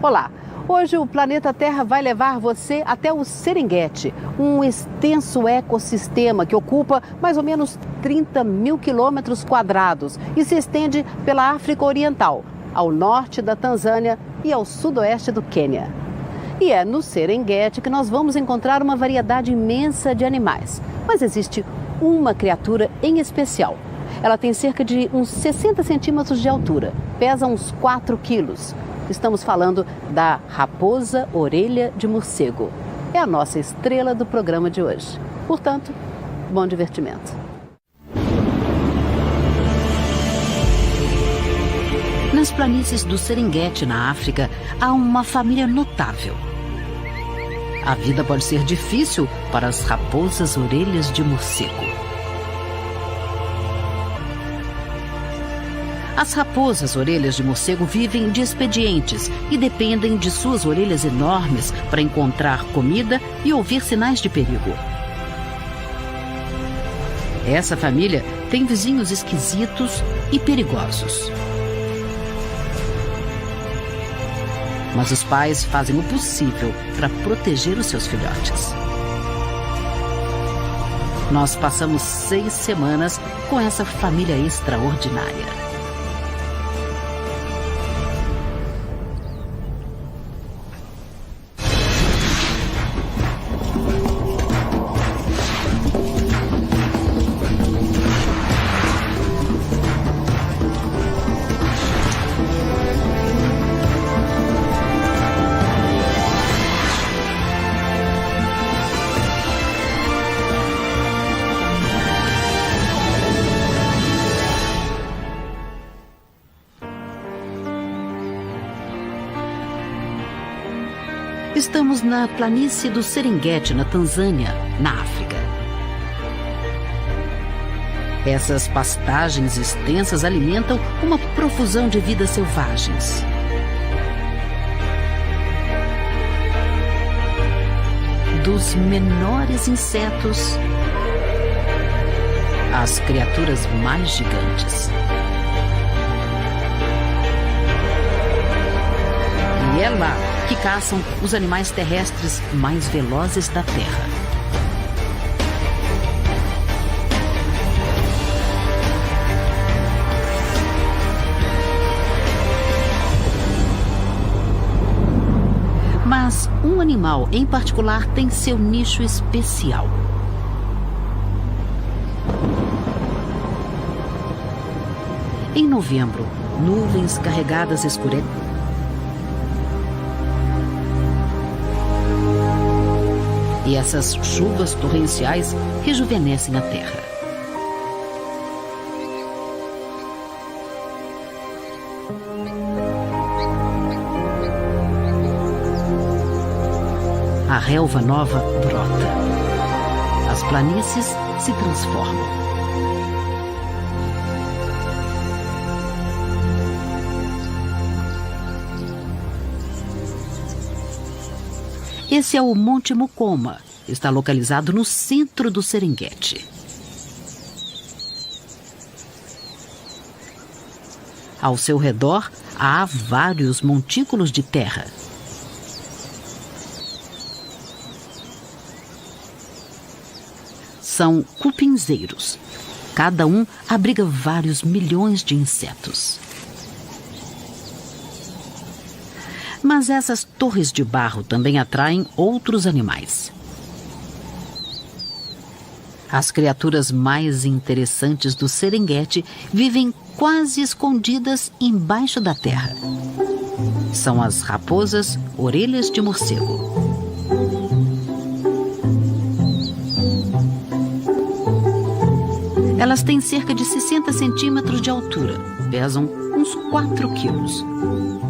Olá, hoje o planeta Terra vai levar você até o Serengeti, um extenso ecossistema que ocupa mais ou menos 30 mil quilômetros quadrados e se estende pela África Oriental, ao norte da Tanzânia e ao sudoeste do Quênia. E é no Serengeti que nós vamos encontrar uma variedade imensa de animais, mas existe uma criatura em especial. Ela tem cerca de uns 60 centímetros de altura, pesa uns 4 quilos. Estamos falando da raposa orelha de morcego. É a nossa estrela do programa de hoje. Portanto, bom divertimento. Nas planícies do Serengeti, na África, há uma família notável. A vida pode ser difícil para as raposas orelhas de morcego. As raposas orelhas de morcego vivem de expedientes e dependem de suas orelhas enormes para encontrar comida e ouvir sinais de perigo. Essa família tem vizinhos esquisitos e perigosos. Mas os pais fazem o possível para proteger os seus filhotes. Nós passamos 6 semanas com essa família extraordinária. Estamos na planície do Serengeti, na Tanzânia, na África. Essas pastagens extensas alimentam uma profusão de vidas selvagens. Dos menores insetos às criaturas mais gigantes. E é lá que caçam os animais terrestres mais velozes da Terra. Mas um animal em particular tem seu nicho especial. Em novembro, nuvens carregadas escurecem. E essas chuvas torrenciais rejuvenescem a terra. A relva nova brota. As planícies se transformam. Esse é o Monte Mukoma. Está localizado no centro do Serengeti. Ao seu redor, há vários montículos de terra. São cupinzeiros. Cada um abriga vários milhões de insetos. Mas essas torres de barro também atraem outros animais. As criaturas mais interessantes do Serengeti vivem quase escondidas embaixo da terra. São as raposas orelhas de morcego. Elas têm cerca de 60 centímetros de altura, pesam uns 4 quilos.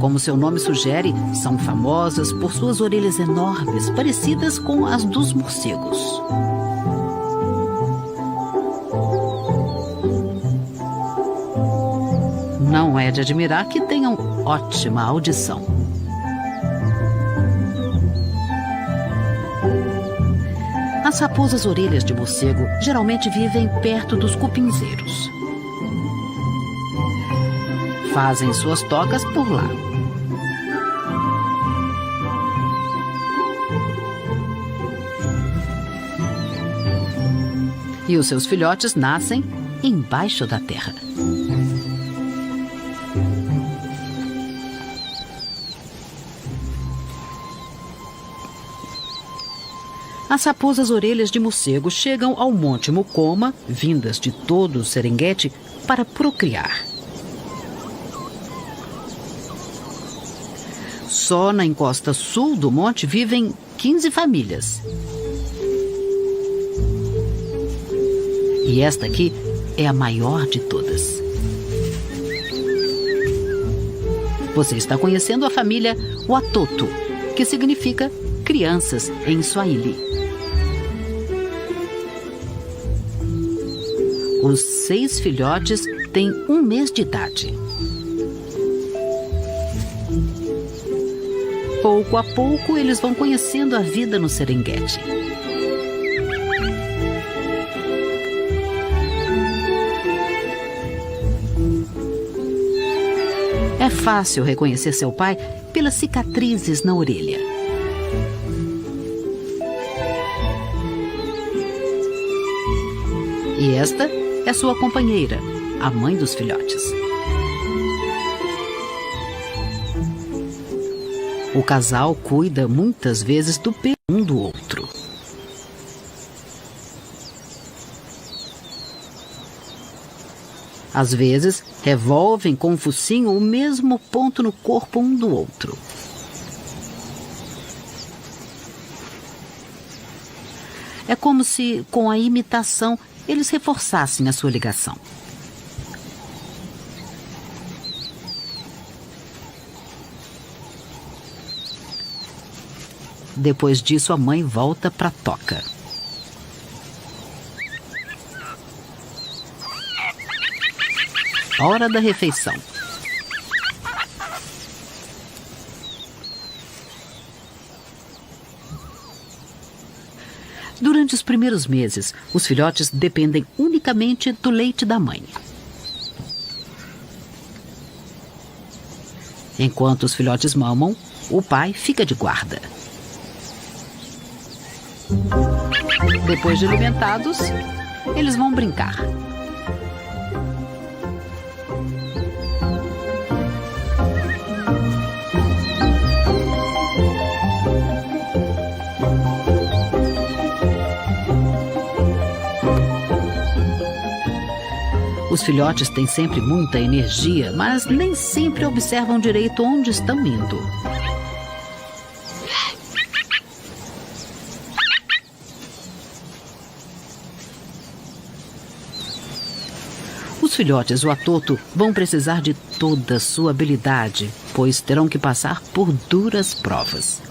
Como seu nome sugere, são famosas por suas orelhas enormes, parecidas com as dos morcegos. Não é de admirar que tenham ótima audição. As raposas orelhas de morcego geralmente vivem perto dos cupinzeiros. Fazem suas tocas por lá. E os seus filhotes nascem embaixo da terra. As raposas orelhas de morcego chegam ao Monte Mukoma, vindas de todo o Serengeti, para procriar. Só na encosta sul do monte vivem 15 famílias. E esta aqui é a maior de todas. Você está conhecendo a família Watoto, que significa crianças em Swahili. Os 6 filhotes têm 1 mês de idade. Pouco a pouco, eles vão conhecendo a vida no Serengeti. É fácil reconhecer seu pai pelas cicatrizes na orelha. E esta é sua companheira, a mãe dos filhotes. O casal cuida muitas vezes do pelo um do outro. Às vezes, revolvem com o focinho o mesmo ponto no corpo um do outro. É como se, com a imitação, eles reforçassem a sua ligação. Depois disso, a mãe volta para a toca. Hora da refeição. Durante os primeiros meses, os filhotes dependem unicamente do leite da mãe. Enquanto os filhotes mamam, o pai fica de guarda. Depois de alimentados, eles vão brincar. Os filhotes têm sempre muita energia, mas nem sempre observam direito onde estão indo. Os filhotes Watoto vão precisar de toda a sua habilidade, pois terão que passar por duras provas.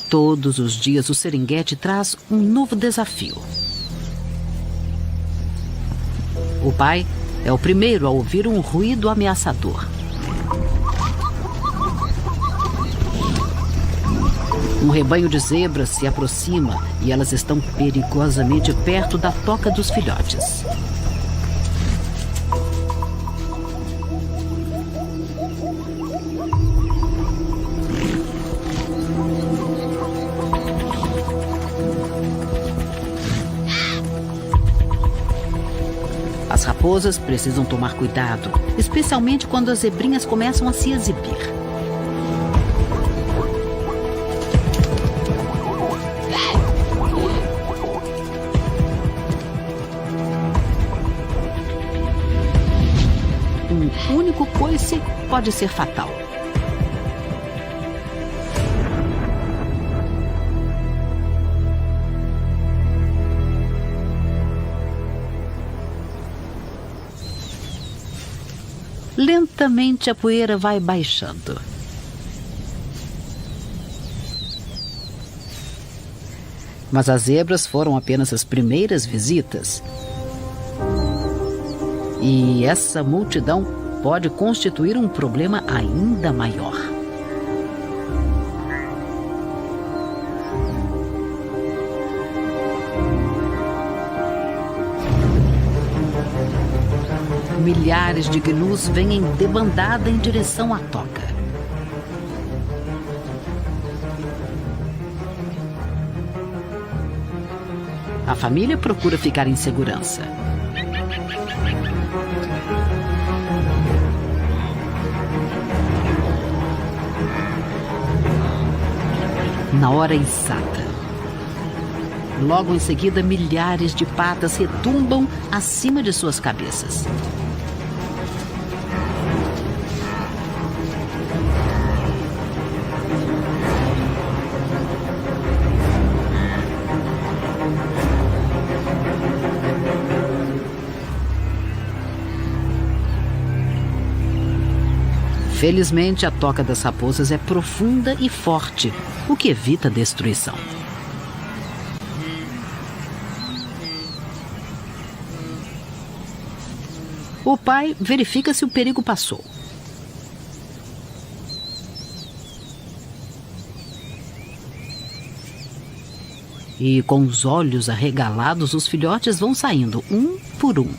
Todos os dias o Serengeti traz um novo desafio. O pai é o primeiro a ouvir um ruído ameaçador. Um rebanho de zebras se aproxima e elas estão perigosamente perto da toca dos filhotes. As raposas precisam tomar cuidado, especialmente quando as zebrinhas começam a se exibir. Um único coice pode ser fatal. Lentamente a poeira vai baixando. Mas as zebras foram apenas as primeiras visitas. E essa multidão pode constituir um problema ainda maior. Milhares de gnus vêm em debandada em direção à toca. A família procura ficar em segurança. Na hora exata. Logo em seguida, milhares de patas retumbam acima de suas cabeças. Felizmente, a toca das raposas é profunda e forte, o que evita a destruição. O pai verifica se o perigo passou. E com os olhos arregalados, os filhotes vão saindo um por um.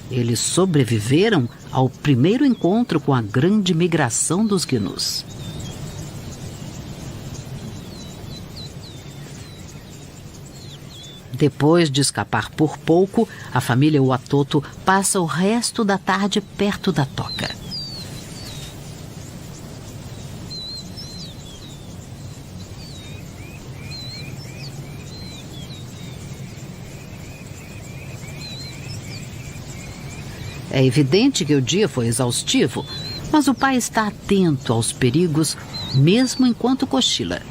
Eles sobreviveram ao primeiro encontro com a grande migração dos gnus. Depois de escapar por pouco, a família Uatoto passa o resto da tarde perto da toca. É evidente que o dia foi exaustivo, mas o pai está atento aos perigos, mesmo enquanto cochila.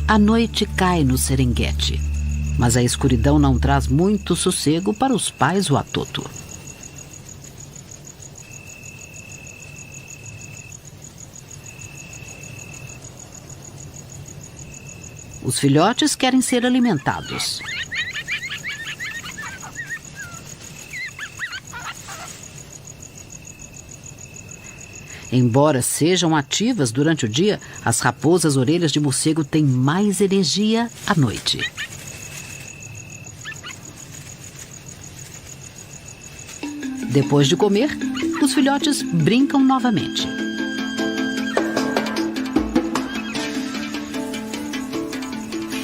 A noite cai no Serengeti, mas a escuridão não traz muito sossego para os pais Uatoto. Os filhotes querem ser alimentados. Embora sejam ativas durante o dia, as raposas orelhas de morcego têm mais energia à noite. Depois de comer, os filhotes brincam novamente.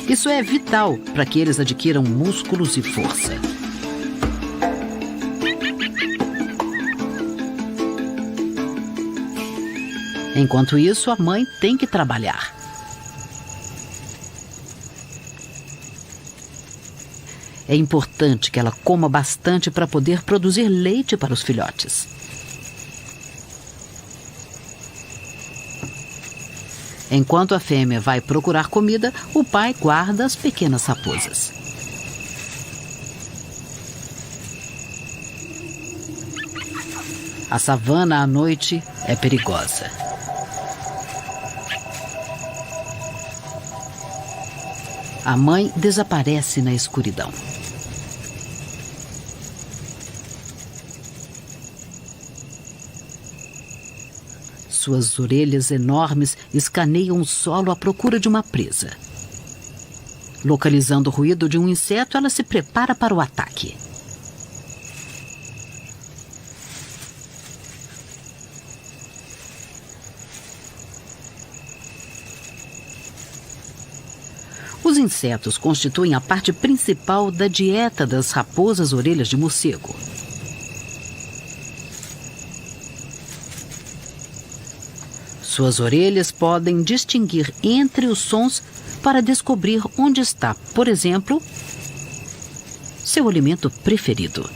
Isso é vital para que eles adquiram músculos e força. Enquanto isso, a mãe tem que trabalhar. É importante que ela coma bastante para poder produzir leite para os filhotes. Enquanto a fêmea vai procurar comida, o pai guarda as pequenas raposas. A savana à noite é perigosa. A mãe desaparece na escuridão. Suas orelhas enormes escaneiam o solo à procura de uma presa. Localizando o ruído de um inseto, ela se prepara para o ataque. Os insetos constituem a parte principal da dieta das raposas orelhas de morcego. Suas orelhas podem distinguir entre os sons para descobrir onde está, por exemplo, seu alimento preferido.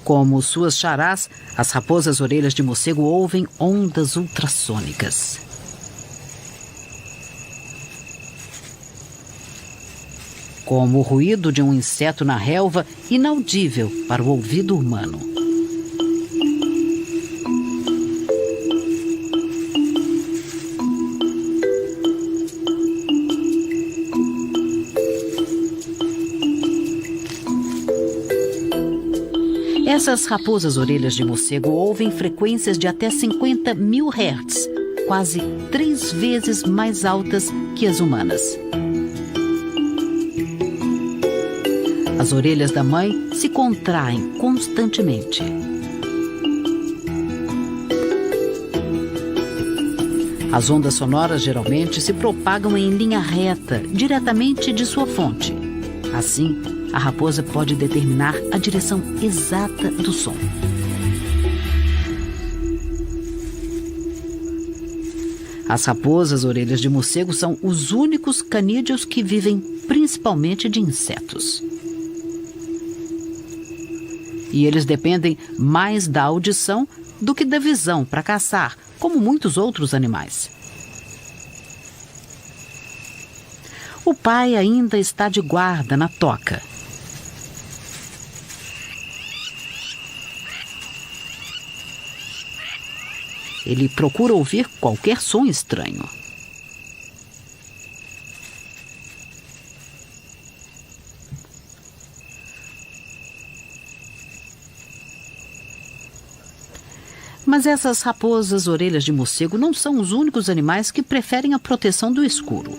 Como suas charás, as raposas orelhas de morcego ouvem ondas ultrassônicas. como o ruído de um inseto na relva, inaudível para o ouvido humano. Essas raposas orelhas de morcego ouvem frequências de até 50.000 Hz, quase 3 vezes mais altas que as humanas. As orelhas da mãe se contraem constantemente. As ondas sonoras geralmente se propagam em linha reta, diretamente de sua fonte. Assim, a raposa pode determinar a direção exata do som. As raposas orelhas de morcego são os únicos canídeos que vivem principalmente de insetos. E eles dependem mais da audição do que da visão para caçar, como muitos outros animais. O pai ainda está de guarda na toca. Ele procura ouvir qualquer som estranho. Mas essas raposas orelhas de morcego não são os únicos animais que preferem a proteção do escuro.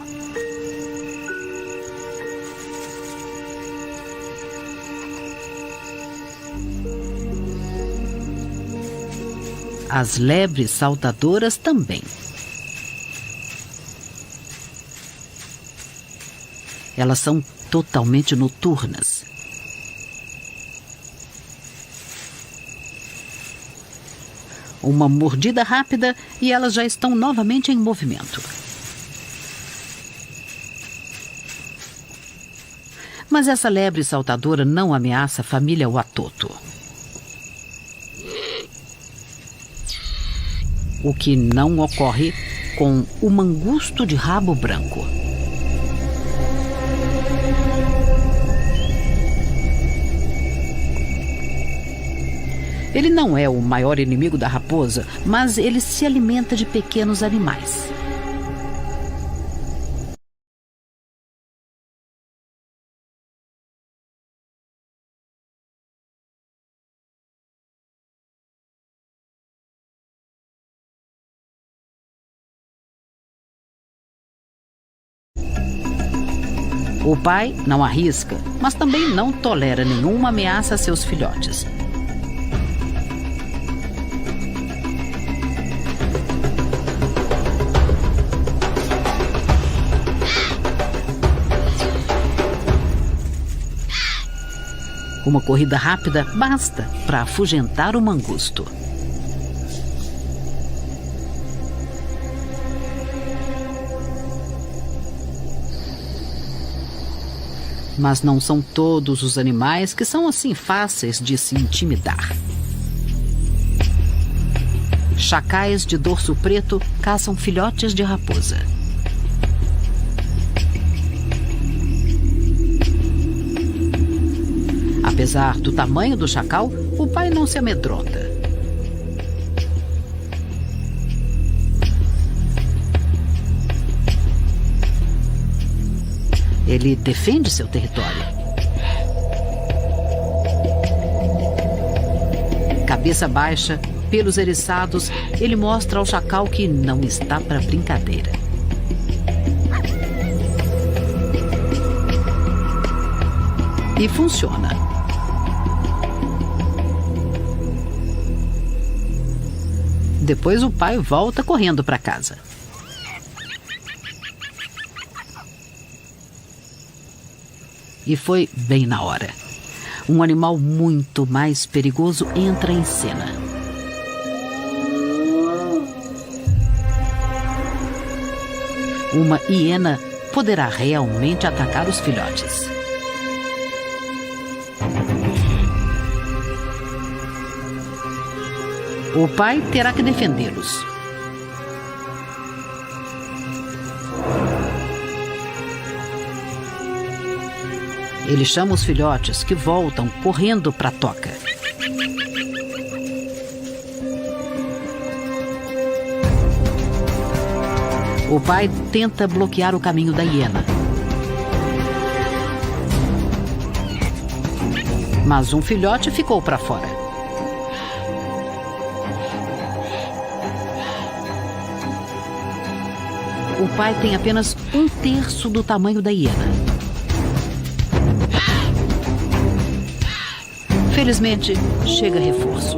As lebres saltadoras também. Elas são totalmente noturnas. Uma mordida rápida e elas já estão novamente em movimento. Mas essa lebre saltadora não ameaça a família Uatoto. O que não ocorre com o mangusto de rabo branco. Ele não é o maior inimigo da raposa, mas ele se alimenta de pequenos animais. O pai não arrisca, mas também não tolera nenhuma ameaça a seus filhotes. Uma corrida rápida basta para afugentar o mangusto. Mas não são todos os animais que são assim fáceis de se intimidar. Chacais de dorso preto caçam filhotes de raposa. Apesar do tamanho do chacal, o pai não se amedronta. Ele defende seu território. Cabeça baixa, pelos eriçados, ele mostra ao chacal que não está para brincadeira. E funciona. Depois o pai volta correndo para casa. E foi bem na hora. Um animal muito mais perigoso entra em cena. Uma hiena poderá realmente atacar os filhotes. O pai terá que defendê-los. Ele chama os filhotes, que voltam correndo para a toca. O pai tenta bloquear o caminho da hiena. Mas um filhote ficou para fora. O pai tem apenas 1/3 do tamanho da hiena. Felizmente, chega reforço.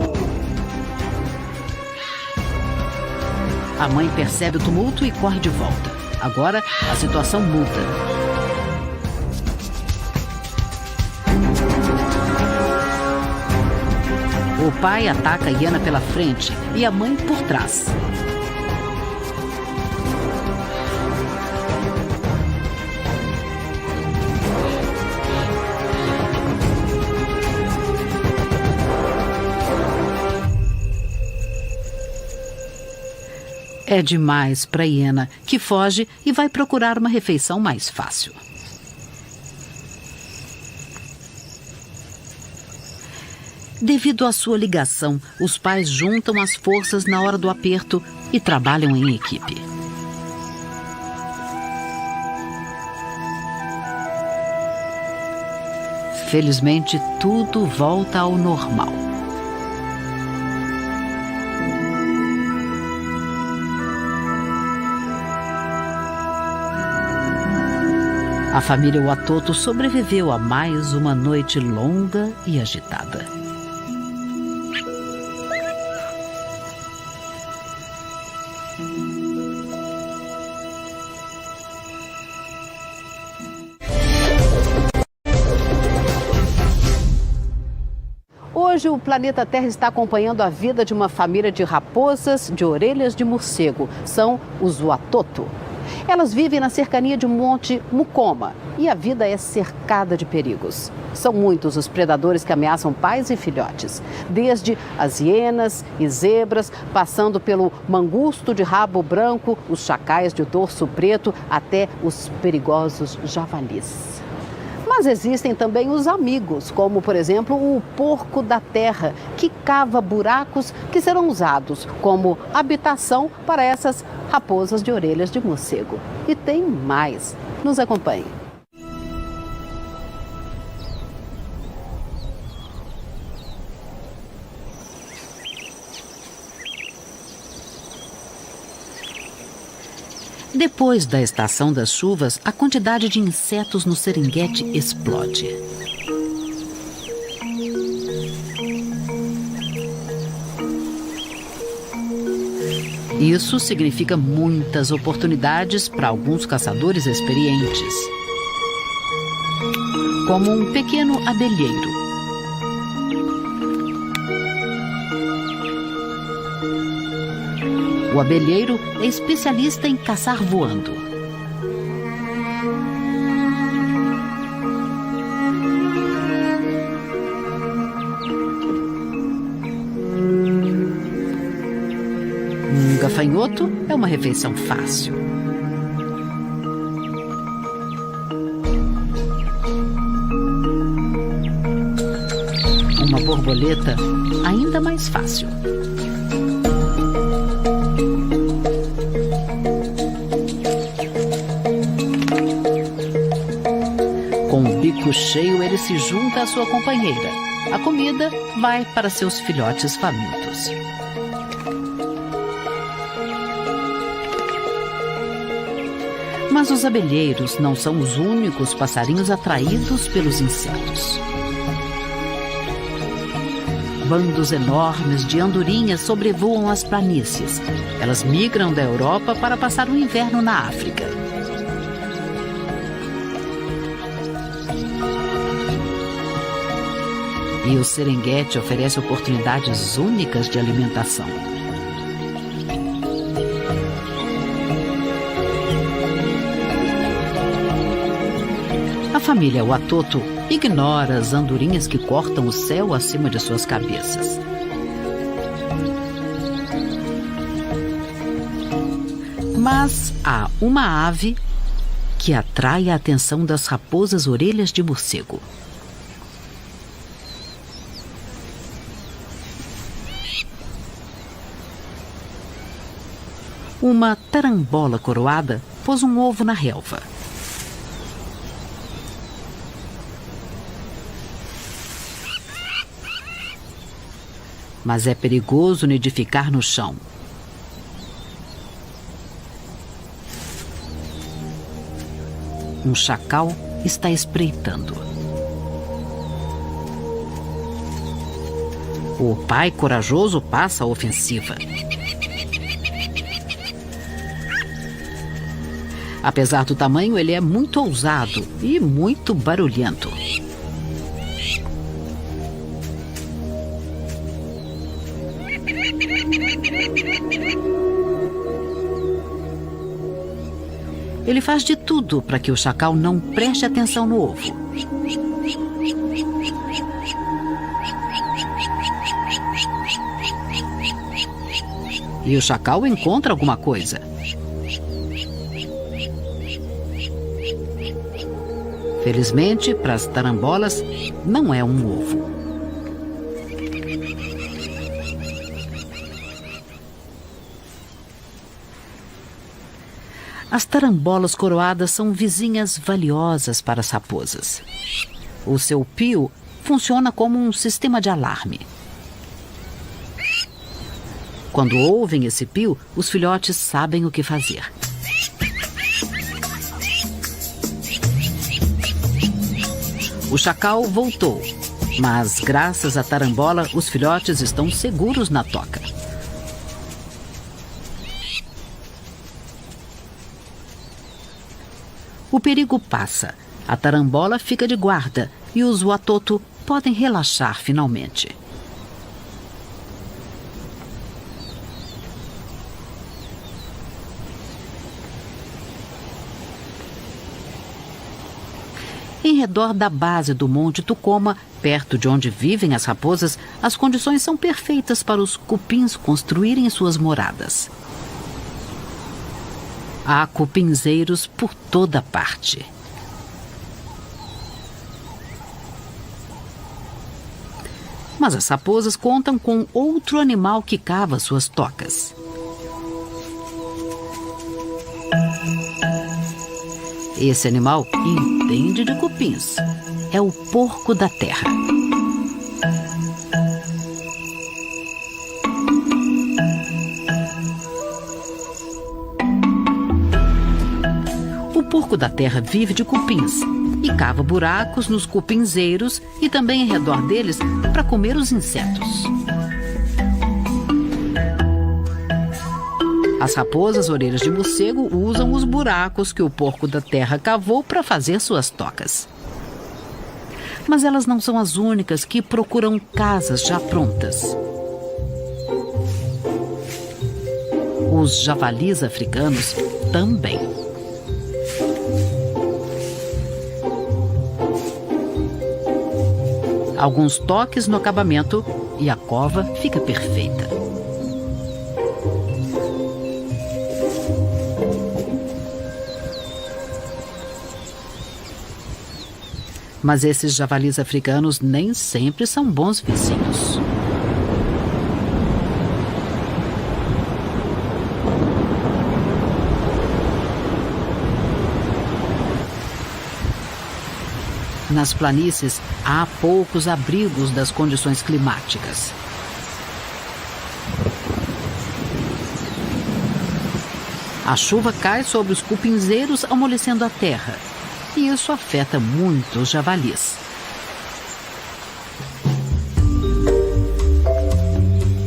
A mãe percebe o tumulto e corre de volta. Agora, a situação muda. O pai ataca a hiena pela frente e a mãe por trás. É demais para a hiena, que foge e vai procurar uma refeição mais fácil. Devido à sua ligação, os pais juntam as forças na hora do aperto e trabalham em equipe. Felizmente, tudo volta ao normal. A família Watoto sobreviveu a mais uma noite longa e agitada. Hoje, o planeta Terra está acompanhando a vida de uma família de raposas de orelhas de morcego. São os Watoto. Elas vivem na cercania de um monte Mukoma e a vida é cercada de perigos. São muitos os predadores que ameaçam pais e filhotes, desde as hienas e zebras, passando pelo mangusto de rabo branco, os chacais de dorso preto, até os perigosos javalis. Mas existem também os amigos, como, por exemplo, o porco da terra, que cava buracos que serão usados como habitação para essas raposas de orelhas de morcego. E tem mais. Nos acompanhe. Depois da estação das chuvas, a quantidade de insetos no Serengeti explode. Isso significa muitas oportunidades para alguns caçadores experientes, como um pequeno abelheiro. O abelheiro é especialista em caçar voando. Um gafanhoto é uma refeição fácil. Uma borboleta ainda mais fácil. Cheio, ele se junta à sua companheira. A comida vai para seus filhotes famintos. Mas os abelheiros não são os únicos passarinhos atraídos pelos insetos. Bandos enormes de andorinhas sobrevoam as planícies. Elas migram da Europa para passar o inverno na África. E o Serengeti oferece oportunidades únicas de alimentação. A família Watoto ignora as andorinhas que cortam o céu acima de suas cabeças. Mas há uma ave que atrai a atenção das raposas orelhas de morcego. Uma tarambola coroada pôs um ovo na relva. Mas é perigoso nidificar no chão. Um chacal está espreitando. O pai corajoso passa a ofensiva. Apesar do tamanho, ele é muito ousado e muito barulhento. Ele faz de tudo para que o chacal não preste atenção no ovo. E o chacal encontra alguma coisa. Felizmente, para as tarambolas, não é um ovo. As tarambolas coroadas são vizinhas valiosas para as raposas. O seu pio funciona como um sistema de alarme. Quando ouvem esse pio, os filhotes sabem o que fazer. O chacal voltou, mas graças à tarambola, os filhotes estão seguros na toca. O perigo passa, a tarambola fica de guarda e os watoto podem relaxar finalmente. Em redor da base do Monte Tucoma, perto de onde vivem as raposas, as condições são perfeitas para os cupins construírem suas moradas. Há cupinzeiros por toda parte. Mas as raposas contam com outro animal que cava suas tocas. Esse animal entende de cupins. É o porco da terra. O porco da terra vive de cupins e cava buracos nos cupinzeiros e também em redor deles para comer os insetos. As raposas orelhas de morcego usam os buracos que o porco da terra cavou para fazer suas tocas. Mas elas não são as únicas que procuram casas já prontas. Os javalis africanos também. Alguns toques no acabamento e a cova fica perfeita. Mas esses javalis africanos nem sempre são bons vizinhos. Nas planícies, há poucos abrigos das condições climáticas. A chuva cai sobre os cupinzeiros, amolecendo a terra. E isso afeta muito os javalis.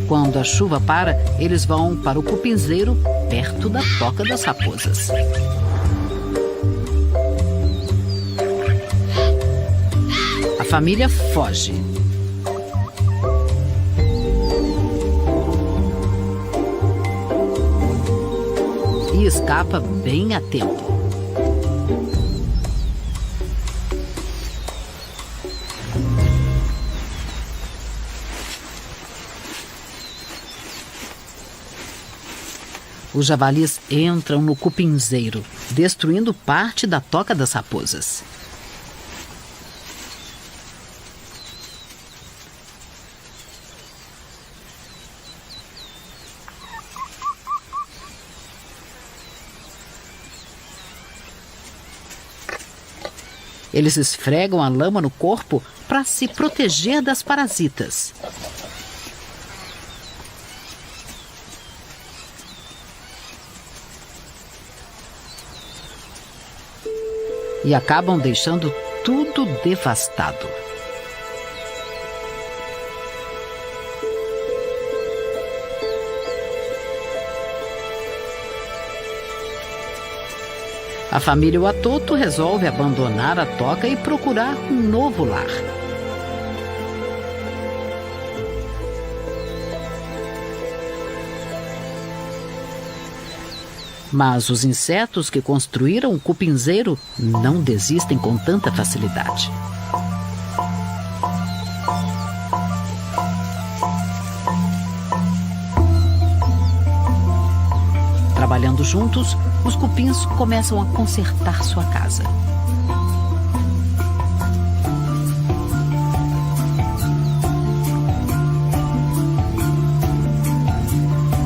Quando a chuva para, eles vão para o cupinzeiro perto da toca das raposas. A família foge. E escapa bem a tempo. Os javalis entram no cupinzeiro, destruindo parte da toca das raposas. Eles esfregam a lama no corpo para se proteger das parasitas. E acabam deixando tudo devastado. A família Watoto resolve abandonar a toca e procurar um novo lar. Mas os insetos que construíram o cupinzeiro não desistem com tanta facilidade. Trabalhando juntos, os cupins começam a consertar sua casa.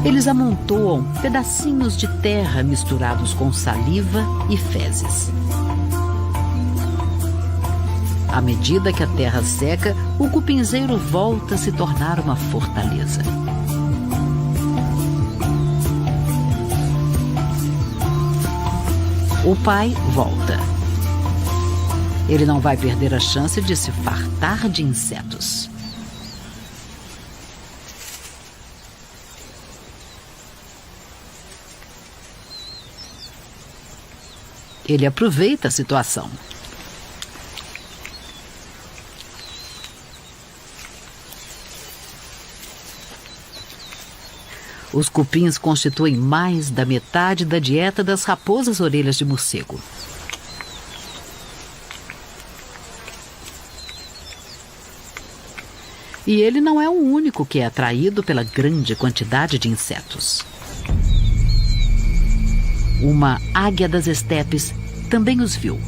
Eles amontoam pedacinhos de terra misturados com saliva e fezes. À medida que a terra seca, o cupinzeiro volta a se tornar uma fortaleza. O pai volta. Ele não vai perder a chance de se fartar de insetos. Ele aproveita a situação. Os cupins constituem mais da metade da dieta das raposas orelhas de morcego. E ele não é o único que é atraído pela grande quantidade de insetos. Uma águia das estepes também os viu.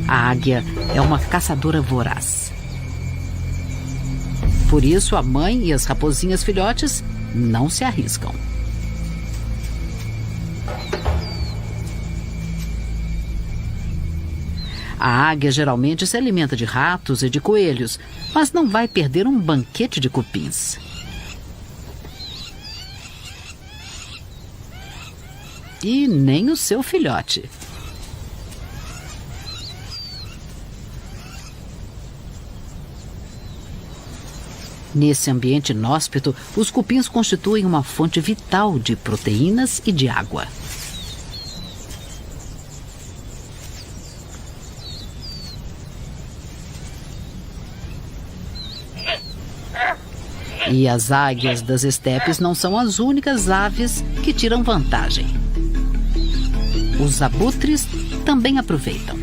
A águia é uma caçadora voraz. Por isso, a mãe e as raposinhas filhotes não se arriscam. A águia geralmente se alimenta de ratos e de coelhos, mas não vai perder um banquete de cupins. E nem o seu filhote. Nesse ambiente inóspito, os cupins constituem uma fonte vital de proteínas e de água. E as águias das estepes não são as únicas aves que tiram vantagem. Os abutres também aproveitam.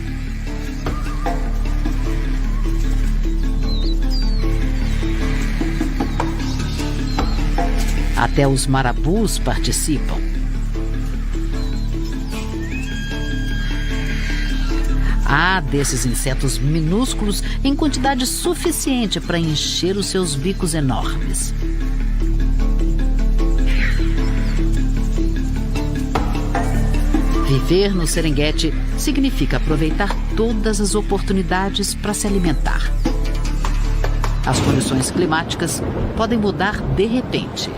Até os marabus participam. Há desses insetos minúsculos em quantidade suficiente para encher os seus bicos enormes. Viver no Serengeti significa aproveitar todas as oportunidades para se alimentar. As condições climáticas podem mudar de repente.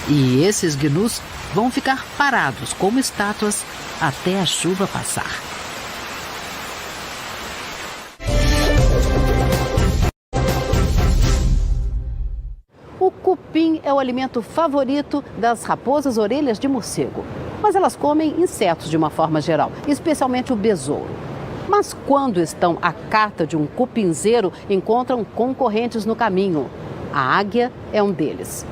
E esses gnus vão ficar parados como estátuas até a chuva passar. O cupim é o alimento favorito das raposas orelhas de morcego. Mas elas comem insetos de uma forma geral, especialmente o besouro. Mas quando estão à cata de um cupinzeiro, encontram concorrentes no caminho. A águia é um deles.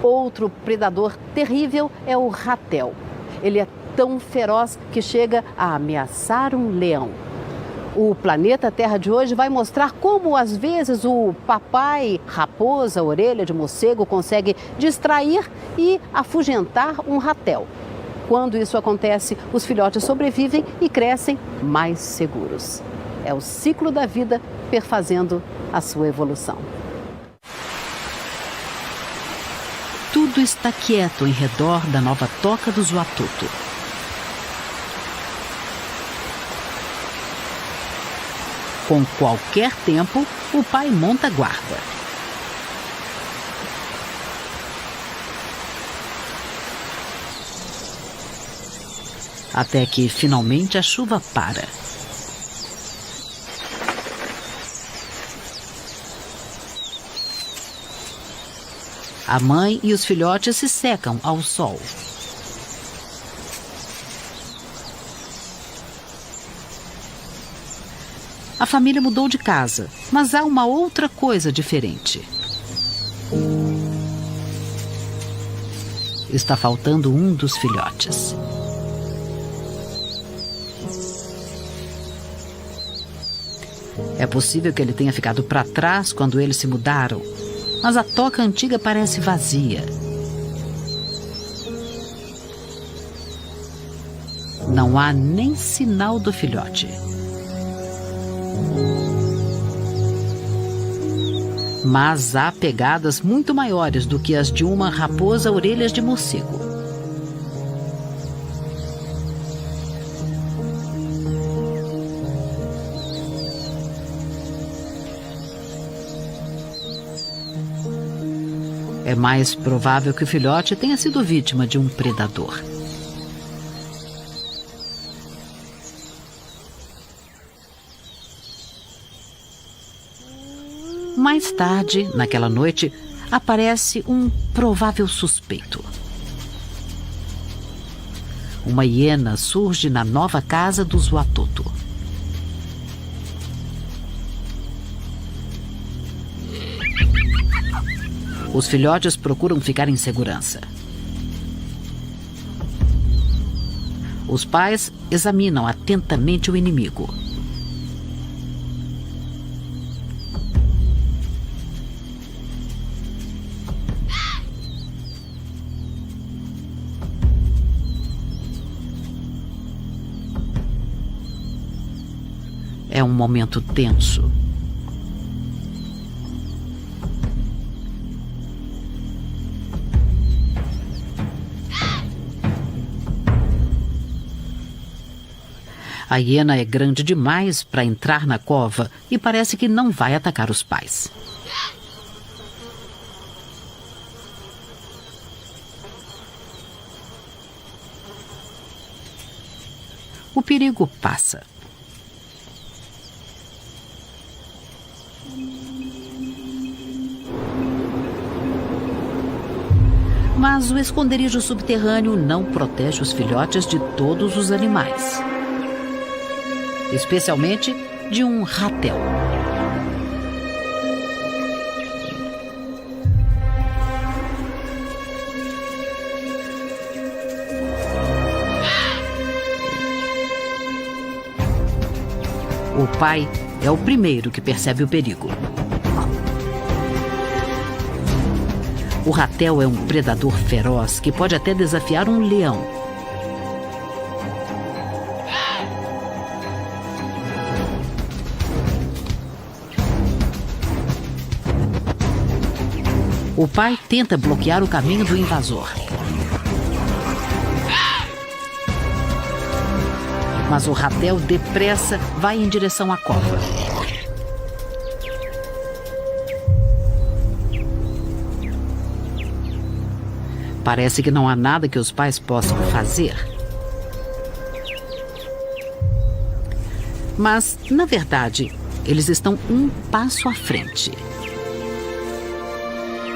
Outro predador terrível é o ratel. Ele é tão feroz que chega a ameaçar um leão. O Planeta Terra de hoje vai mostrar como, às vezes, o papai raposa, orelha de morcego, consegue distrair e afugentar um ratel. Quando isso acontece, os filhotes sobrevivem e crescem mais seguros. É o ciclo da vida perfazendo a sua evolução. Tudo está quieto em redor da nova toca do Zoatoto. Com qualquer tempo, o pai monta guarda. Até que, finalmente, a chuva para. A mãe e os filhotes se secam ao sol. A família mudou de casa, mas há uma outra coisa diferente. Está faltando um dos filhotes. É possível que ele tenha ficado para trás quando eles se mudaram, mas a toca antiga parece vazia. Não há nem sinal do filhote. Mas há pegadas muito maiores do que as de uma raposa orelhas de morcego. É mais provável que o filhote tenha sido vítima de um predador. Mais tarde, naquela noite, aparece um provável suspeito. Uma hiena surge na nova casa do Zoatoto. Os filhotes procuram ficar em segurança. Os pais examinam atentamente o inimigo. É um momento tenso. A hiena é grande demais para entrar na cova e parece que não vai atacar os pais. O perigo passa. Mas o esconderijo subterrâneo não protege os filhotes de todos os animais. Especialmente de um ratel. O pai é o primeiro que percebe o perigo. O ratel é um predador feroz que pode até desafiar um leão. O pai tenta bloquear o caminho do invasor. Mas o ratel, depressa, vai em direção à cova. Parece que não há nada que os pais possam fazer. Mas, na verdade, eles estão um passo à frente.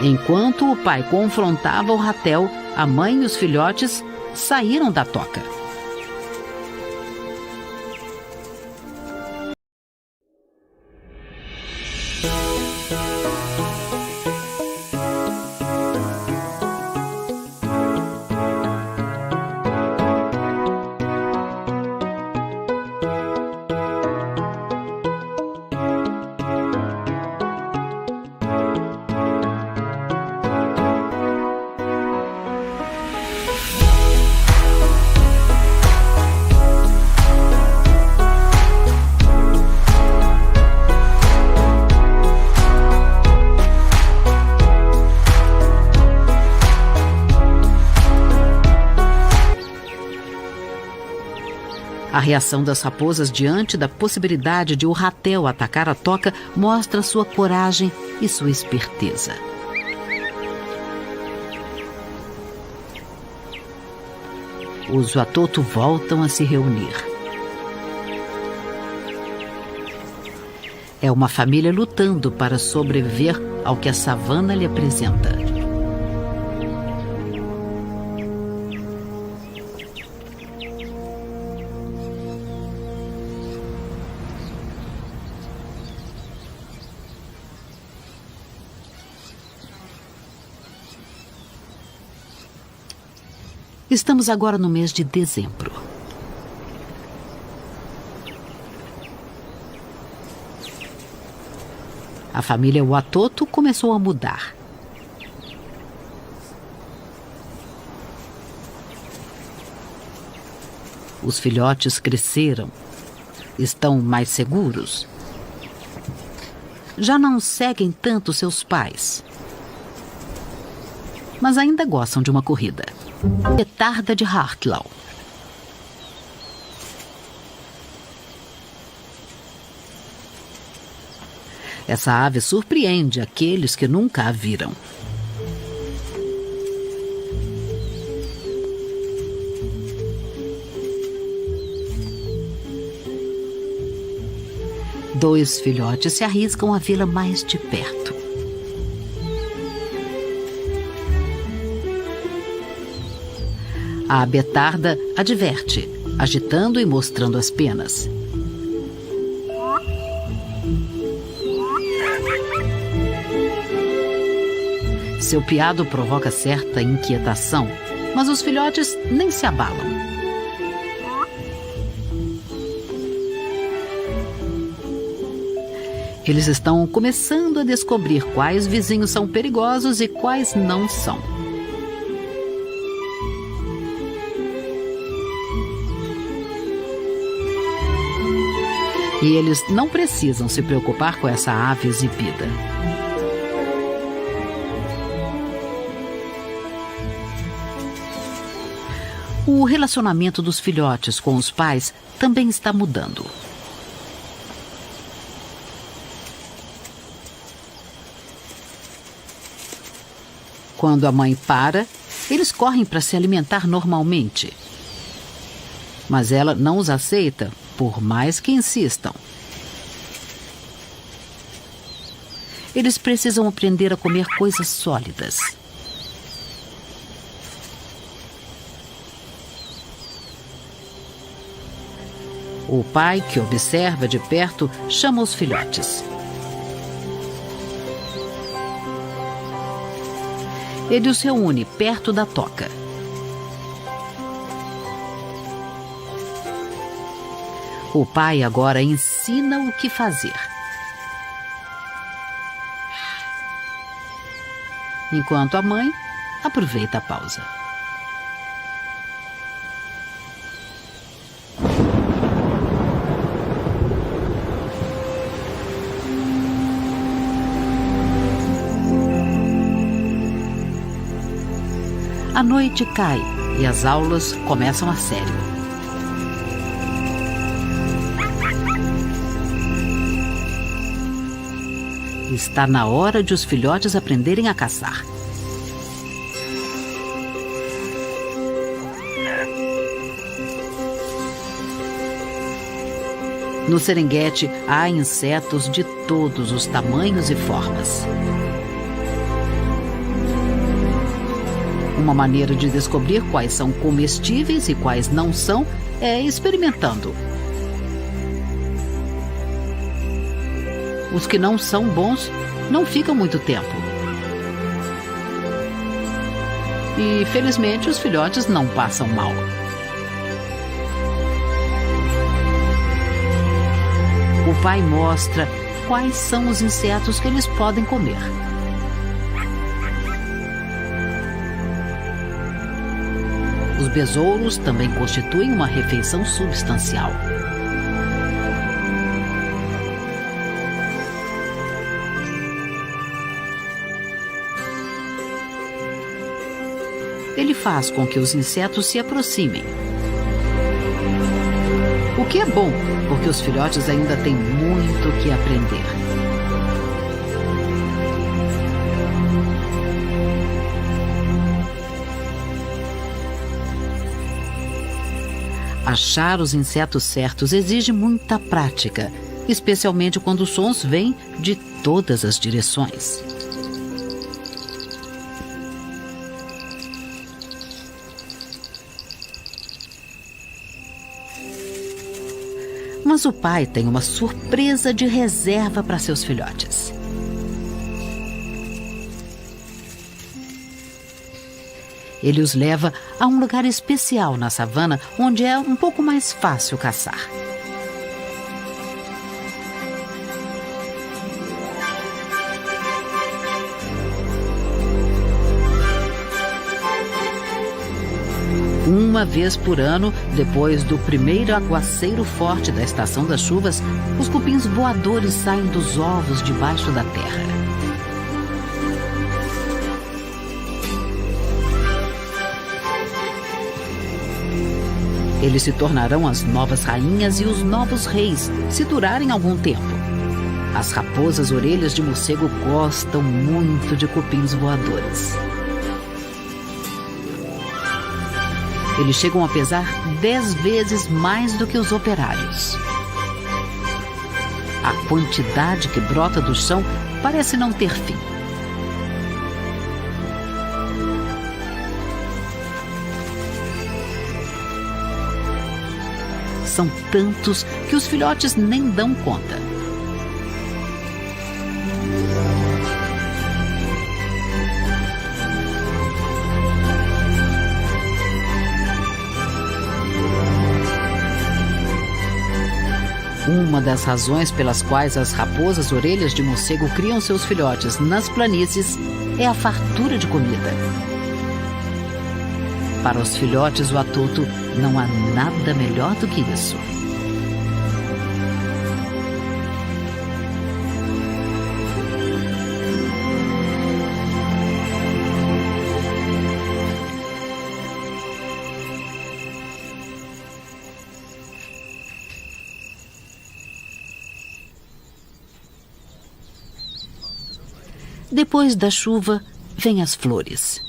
Enquanto o pai confrontava o ratel, a mãe e os filhotes saíram da toca. reação das raposas diante da possibilidade de o ratel atacar a toca mostra sua coragem e sua esperteza. Os Watoto voltam a se reunir. É uma família lutando para sobreviver ao que a savana lhe apresenta. Estamos agora no mês de dezembro. A família Watoto começou a mudar. Os filhotes cresceram, estão mais seguros. Já não seguem tanto seus pais, mas ainda gostam de uma corrida. Betarda de Hartlau. Essa ave surpreende aqueles que nunca a viram. Dois filhotes se arriscam a vê-la mais de perto. A betarda adverte, agitando e mostrando as penas. Seu piado provoca certa inquietação, mas os filhotes nem se abalam. Eles estão começando a descobrir quais vizinhos são perigosos e quais não são. E eles não precisam se preocupar com essa ave exibida. O relacionamento dos filhotes com os pais também está mudando. Quando a mãe para, eles correm para se alimentar normalmente. Mas ela não os aceita, por mais que insistam. Eles precisam aprender a comer coisas sólidas. O pai, que observa de perto, chama os filhotes. Ele os reúne perto da toca. O pai agora ensina o que fazer. Enquanto a mãe aproveita a pausa. A noite cai e as aulas começam a sério. Está na hora de os filhotes aprenderem a caçar. No Serengeti há insetos de todos os tamanhos e formas. Uma maneira de descobrir quais são comestíveis e quais não são é experimentando. Os que não são bons não ficam muito tempo. E, felizmente, os filhotes não passam mal. O pai mostra quais são os insetos que eles podem comer. Os besouros também constituem uma refeição substancial. Ele faz com que os insetos se aproximem. O que é bom, porque os filhotes ainda têm muito o que aprender. Achar os insetos certos exige muita prática, especialmente quando os sons vêm de todas as direções. Mas o pai tem uma surpresa de reserva para seus filhotes. Ele os leva a um lugar especial na savana, onde é um pouco mais fácil caçar. Uma vez por ano, depois do primeiro aguaceiro forte da estação das chuvas, os cupins voadores saem dos ovos debaixo da terra. Eles se tornarão as novas rainhas e os novos reis, se durarem algum tempo. As raposas orelhas de morcego gostam muito de cupins voadores. Eles chegam a pesar 10 vezes mais do que os operários. A quantidade que brota do chão parece não ter fim. São tantos que os filhotes nem dão conta. Uma das razões pelas quais as raposas orelhas de morcego criam seus filhotes nas planícies é a fartura de comida. Para os filhotes watoto, não há nada melhor do que isso. Depois da chuva, vêm as flores.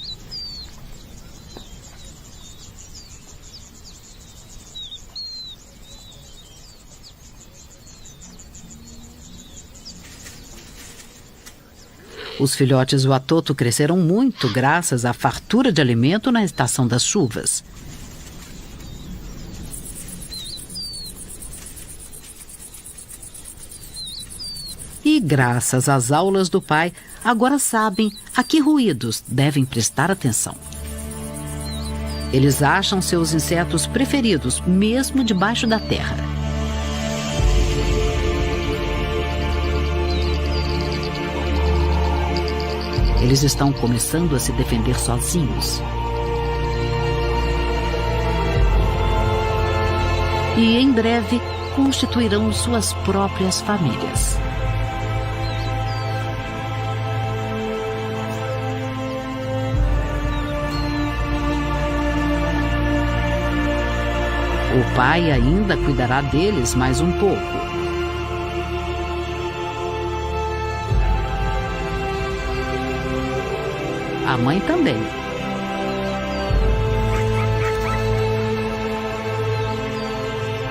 Os filhotes watoto cresceram muito graças à fartura de alimento na estação das chuvas. E graças às aulas do pai, agora sabem a que ruídos devem prestar atenção. Eles acham seus insetos preferidos, mesmo debaixo da terra. Eles estão começando a se defender sozinhos. E em breve constituirão suas próprias famílias. O pai ainda cuidará deles mais um pouco. A mãe também.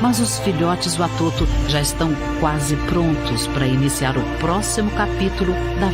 Mas os filhotes watoto já estão quase prontos para iniciar o próximo capítulo da